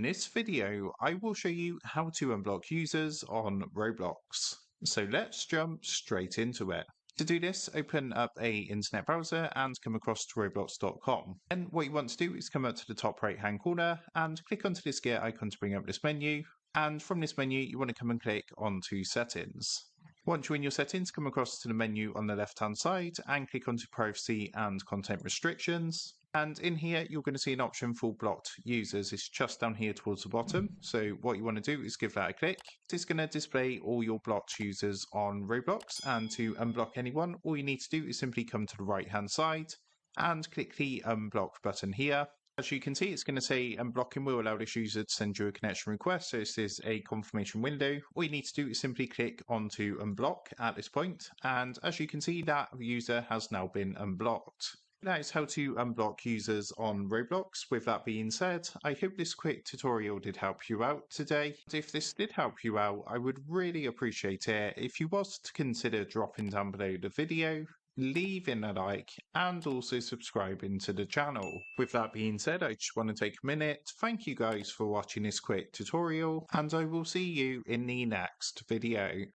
this video, I will show you how to unblock users on Roblox. So let's jump straight into it. To do this, open up a internet browser and come across to roblox.com. And what you want to do is come up to the top right hand corner and click onto this gear icon to bring up this menu. And from this menu, you want to come and click onto settings. Once you're in your settings, come across to the menu on the left hand side and click onto privacy and content restrictions. And in here, you're going to see an option for blocked users. It's just down here towards the bottom. So what you want to do is give that a click. It's going to display all your blocked users on Roblox. And to unblock anyone, all you need to do is simply come to the right hand side and click the unblock button here. As you can see, it's going to say unblocking will allow this user to send you a connection request. So this is a confirmation window. All you need to do is simply click onto unblock at this point. And as you can see, that user has now been unblocked. That is how to unblock users on Roblox. With that being said, I hope this quick tutorial did help you out today. If this did help you out, I would really appreciate it if you was to consider dropping down below the video, leaving a like, and also subscribing to the channel. With that being said, I just want to take a minute. Thank you guys for watching this quick tutorial, and I will see you in the next video.